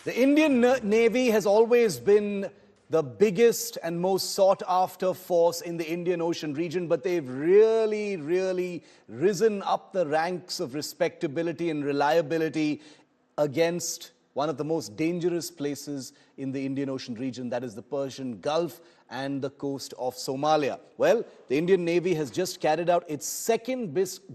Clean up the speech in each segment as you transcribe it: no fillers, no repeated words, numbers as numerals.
The Indian Navy has always been the biggest and most sought after force in the Indian Ocean region, but they've really risen up the ranks of respectability and reliability against one of the most dangerous places in the Indian Ocean region, that is the Persian Gulf and the coast of Somalia. Well, the Indian Navy has just carried out its second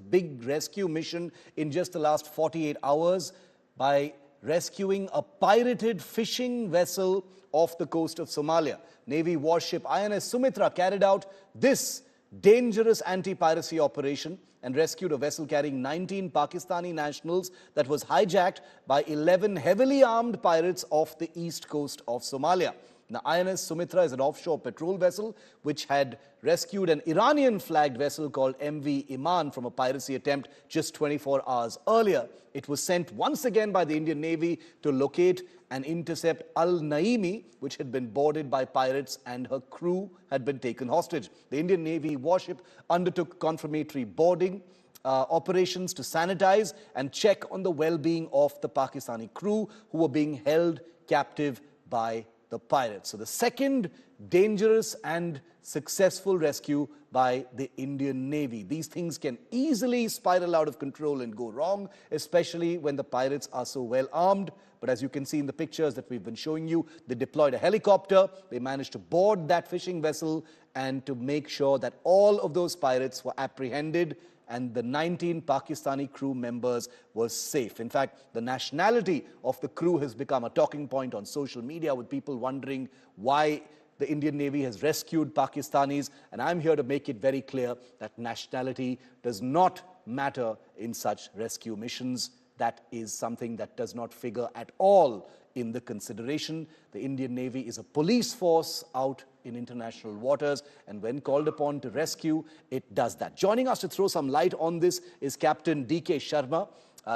big rescue mission in just the last 48 hours by rescuing a pirated fishing vessel off the coast of Somalia. Navy warship INS Sumitra carried out this dangerous anti-piracy operation and rescued a vessel carrying 19 Pakistani nationals that was hijacked by 11 heavily armed pirates off the east coast of Somalia. Now, INS Sumitra is an offshore patrol vessel which had rescued an Iranian flagged vessel called MV Iman from a piracy attempt just 24 hours earlier. It was sent once again by the Indian Navy to locate and intercept Al-Naimi, which had been boarded by pirates and her crew had been taken hostage. The Indian Navy warship undertook confirmatory boarding operations to sanitize and check on the well-being of the Pakistani crew who were being held captive by the pirates. So the second dangerous and successful rescue by the Indian Navy. These things can easily spiral out of control and go wrong, especially when the pirates are so well armed. But as you can see in the pictures that we've been showing you, they deployed a helicopter, they managed to board that fishing vessel and to make sure that all of those pirates were apprehended and the 19 Pakistani crew members were safe. In fact, the nationality of the crew has become a talking point on social media, with people wondering why the Indian Navy has rescued Pakistanis. And I'm here to make it very clear that nationality does not matter in such rescue missions. That is something that does not figure at all in the consideration. The Indian Navy is a police force out in international waters, and when called upon to rescue, it does that. Joining us to throw some light on this is Captain D.K. Sharma.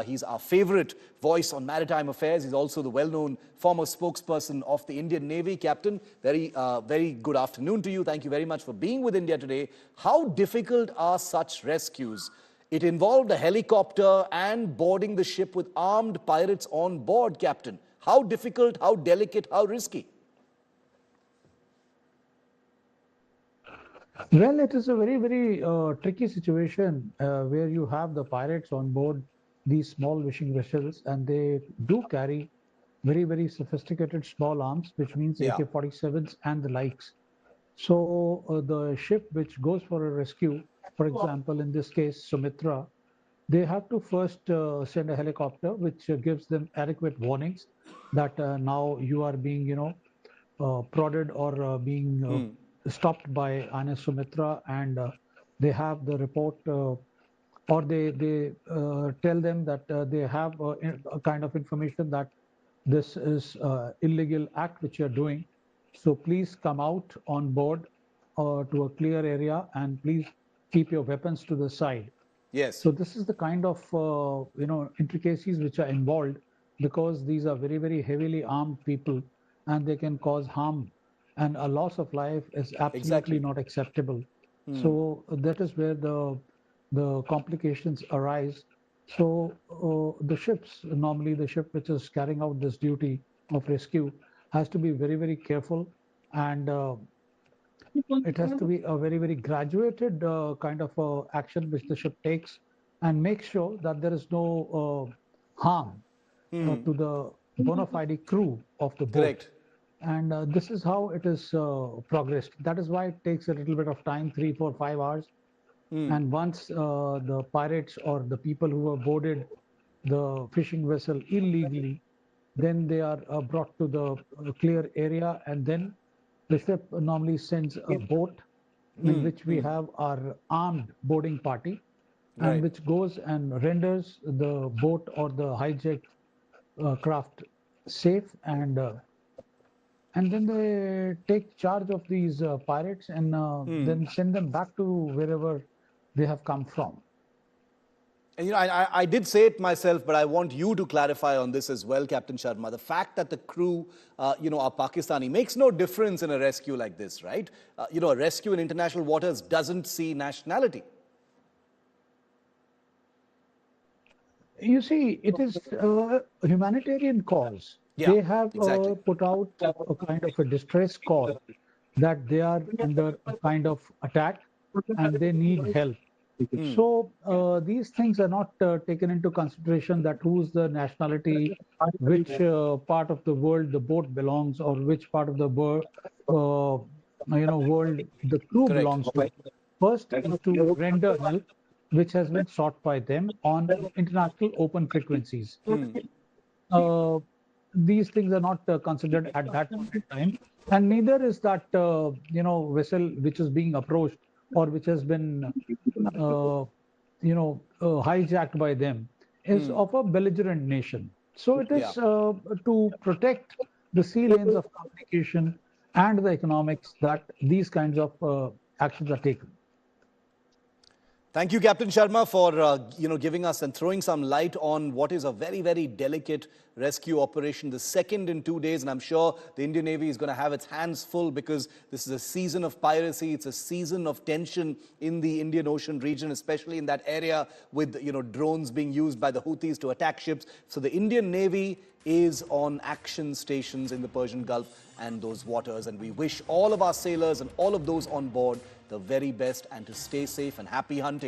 He's our favorite voice on maritime affairs. He's also the well-known former spokesperson of the Indian Navy. Captain, very good afternoon to you. Thank you very much for being with India today. How difficult are such rescues? It involved a helicopter and boarding the ship with armed pirates on board, Captain. How difficult, how delicate, how risky? Well, it is a very tricky situation where you have the pirates on board these small fishing vessels, and they do carry very sophisticated small arms, which means Yeah. AK-47s and the likes. So the ship which goes for a rescue, for example, in this case, Sumitra, they have to first send a helicopter, which gives them adequate warnings that now you are being, prodded or being stopped by INS Sumitra, and they have the report, or they tell them that they have a kind of information that this is illegal act which you're doing. So please come out on board to a clear area, and please keep your weapons to the side. Yes. So this is the kind of intricacies which are involved, because these are very heavily armed people, and they can cause harm, and a loss of life is absolutely Exactly. not acceptable. So that is where the complications arise. So the ships, normally the ship which is carrying out this duty of rescue, has to be very careful, and it has to be a very graduated kind of action which the ship takes, and make sure that there is no harm to the bona fide crew of the boat. Correct. And this is how it is progressed. That is why it takes a little bit of time, 3, 4, 5 hours. And once the pirates or the people who have boarded the fishing vessel illegally, then they are brought to the clear area, and then the ship normally sends a boat in which we have our armed boarding party, and Right. which goes and renders the boat or the hijacked craft safe, and then they take charge of these pirates, and then send them back to wherever they have come from. And I did say it myself, but I want you to clarify on this as well, Captain Sharma. The fact that the crew, are Pakistani makes no difference in a rescue like this, right? A rescue in international waters doesn't see nationality. You see, it is a humanitarian cause. Yeah, they have exactly. put out a kind of a distress call that they are under a kind of attack and they need help. Hmm. So these things are not taken into consideration, that who's the nationality, which part of the world the boat belongs, or which part of the world the crew Correct. belongs to. First is to render help, which has been sought by them on international open frequencies. Hmm. Uh, these things are not considered at that point in time, and neither is that vessel which is being approached or which has been uh, hijacked by them is Hmm. of a belligerent nation. So it Yeah. is to protect the sea lanes of communication and the economics that these kinds of actions are taken. Thank you, Captain Sharma, for giving us and throwing some light on what is a very, very delicate rescue operation, the second in 2 days. And I'm sure the Indian Navy is going to have its hands full, because this is a season of piracy. It's a season of tension in the Indian Ocean region, especially in that area with drones being used by the Houthis to attack ships. So the Indian Navy is on action stations in the Persian Gulf and those waters. And we wish all of our sailors and all of those on board the very best, and to stay safe and happy hunting.